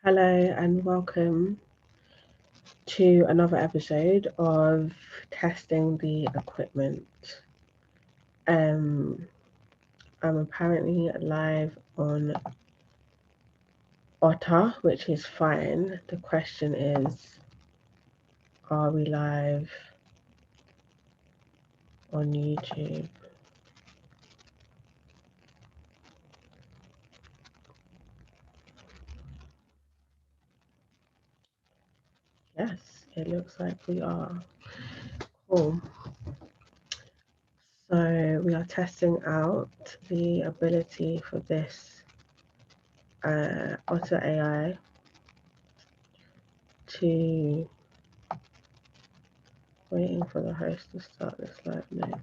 Hello and welcome to another episode of testing the equipment. Um, I'm apparently live on Otter, which is fine. The question is, are we live on YouTube? Yes, it looks like we are. Cool. So we are testing out the ability for this Otter AI to waiting for the host to start this live next.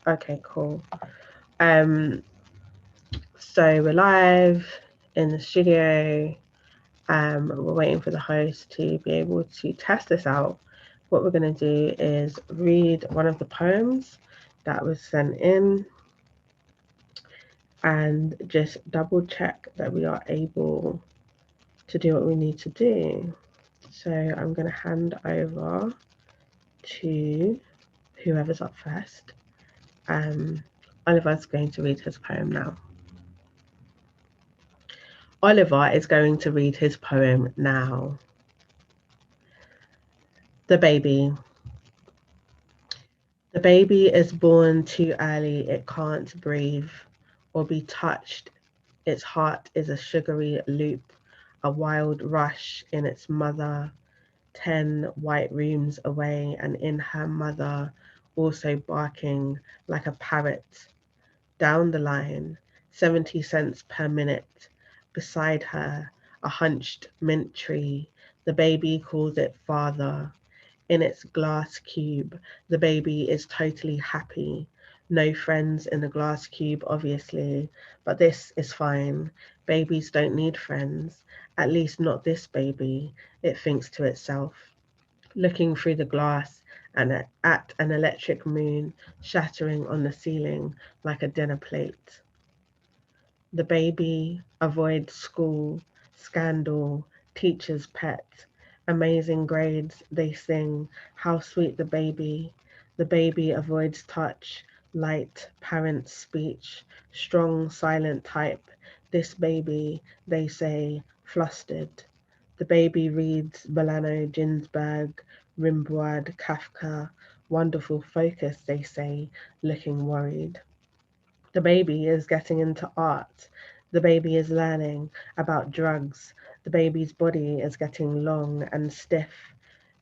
Okay, cool. So we're live in the studio. We're waiting for the host to be able to test this out. What we're going to do is read one of the poems that was sent in and just double check that we are able to do what we need to do. So I'm going to hand over to whoever's up first. Oliver's going to read his poem now. Oliver is going to read his poem now. The baby. The baby is born too early, it can't breathe or be touched. Its heart is a sugary loop, a wild rush in its mother, 10 white rooms away, and in her mother, also barking like a parrot. Down the line, 70 cents per minute. Beside her, a hunched mint tree. The baby calls it father. In its glass cube, the baby is totally happy. No friends in the glass cube, obviously, but this is fine. Babies don't need friends, at least not this baby, it thinks to itself, looking through the glass and at an electric moon shattering on the ceiling like a dinner plate. The baby avoids school, scandal, teacher's pet, amazing grades, they sing, how sweet the baby. The baby avoids touch, light, parent speech, strong, silent type. This baby, they say, flustered. The baby reads Bolano, Ginsberg, Rimbaud, Kafka, wonderful focus, they say, looking worried. The baby is getting into art. The baby is learning about drugs. The baby's body is getting long and stiff.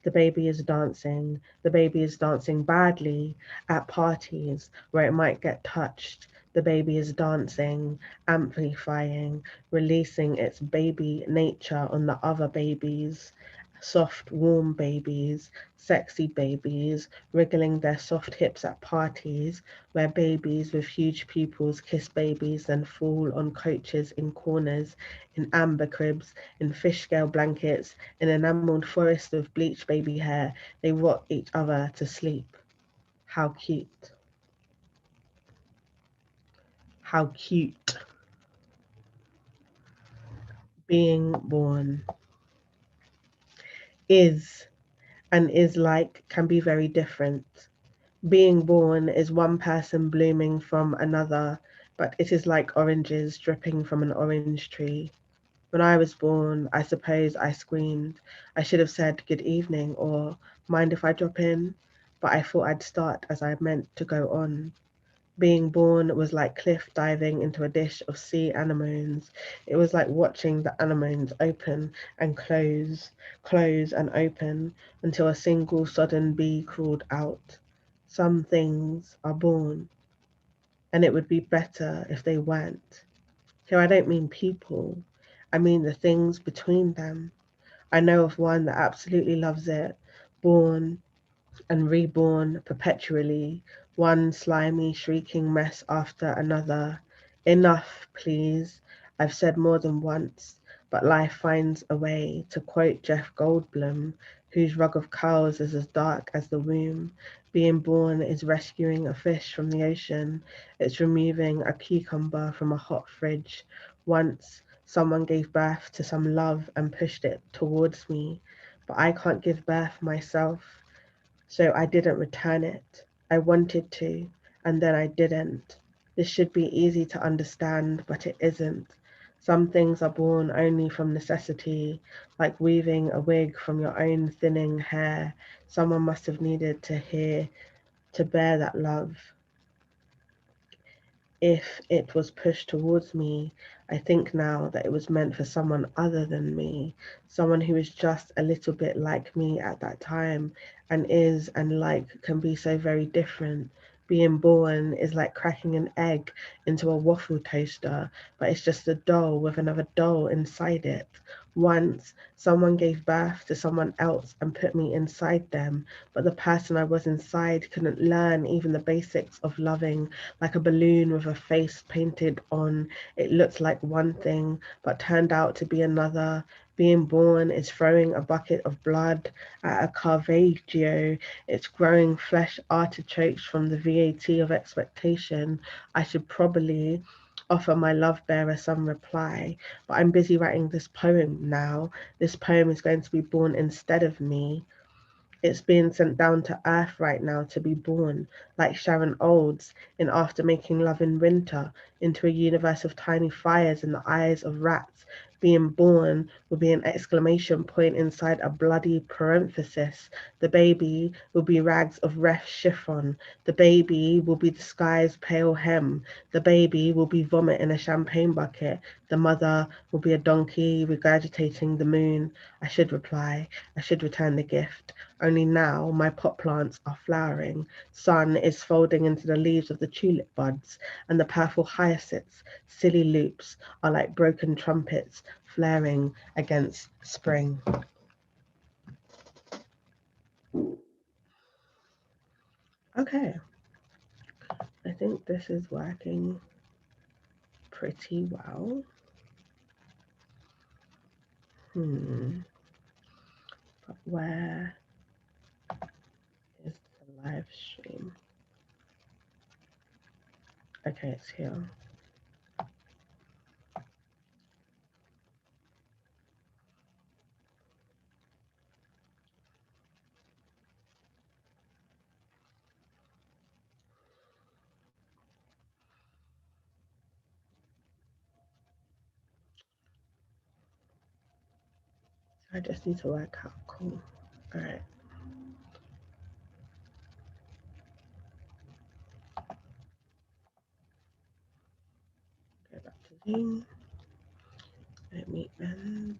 The baby is dancing. The baby is dancing badly at parties where it might get touched. The baby is dancing, amplifying, releasing its baby nature on the other babies. Soft, warm babies, sexy babies, wriggling their soft hips at parties where babies with huge pupils kiss babies, then fall on coaches in corners, in amber cribs, in fish scale blankets, in enameled forest of bleached baby hair. They rock each other to sleep. How cute. How cute. Being born is and is like can be very different. Being born is one person blooming from another, but it is like oranges dripping from an orange tree. When I was born, I suppose I screamed. I should have said good evening or mind if I drop in, but I thought I'd start as I meant to go on. Being born was like cliff diving into a dish of sea anemones. It was like watching the anemones open and close and open until a single sodden bee crawled out. Some things are born, and it would be better if they weren't. Here, I don't mean people, I mean the things between them. I know of one that absolutely loves it, born and reborn perpetually, one slimy, shrieking mess after another. Enough, please. I've said more than once, but life finds a way, to quote Jeff Goldblum, whose rug of curls is as dark as the womb. Being born is rescuing a fish from the ocean. It's removing a cucumber from a hot fridge. Once Someone gave birth to some love and pushed it towards me, but I can't give birth myself, so I didn't return it. I wanted to, and then I didn't. This should be easy to understand, but it isn't. Some things are born only from necessity, like weaving a wig from your own thinning hair. Someone must have needed to hear to bear that love. If it was pushed towards me, I think now that it was meant for someone other than me, someone who is just a little bit like me at that time, and is and like can be so very different. Being born is like cracking an egg into a waffle toaster, but it's just a doll with another doll inside it. Once, someone gave birth to someone else and put me inside them, but the person I was inside couldn't learn even the basics of loving. Like a balloon with a face painted on. It looked like one thing, but turned out to be another. Being born is throwing a bucket of blood at a Caravaggio. It's growing flesh artichokes from the VAT of expectation. I should probably offer my love bearer some reply, but I'm busy writing this poem now. This poem is going to be born instead of me. It's being sent down to earth right now to be born, like Sharon Olds in After Making Love in Winter, into a universe of tiny fires in the eyes of rats. Being born will be an exclamation point inside a bloody parenthesis. The baby will be rags of ref chiffon. The baby will be the sky's pale hem. The baby will be vomit in a champagne bucket. The mother will be a donkey regurgitating the moon. I should reply. I should return the gift. Only now my pot plants are flowering. Sun is folding into the leaves of the tulip buds, and the purple hyacinths, silly loops, are like broken trumpets flaring against spring. Okay, I think this is working pretty well. But where is the live stream? Okay, it's here. I just need to work out. Cool. All right. Go back to Zoom. Let me end.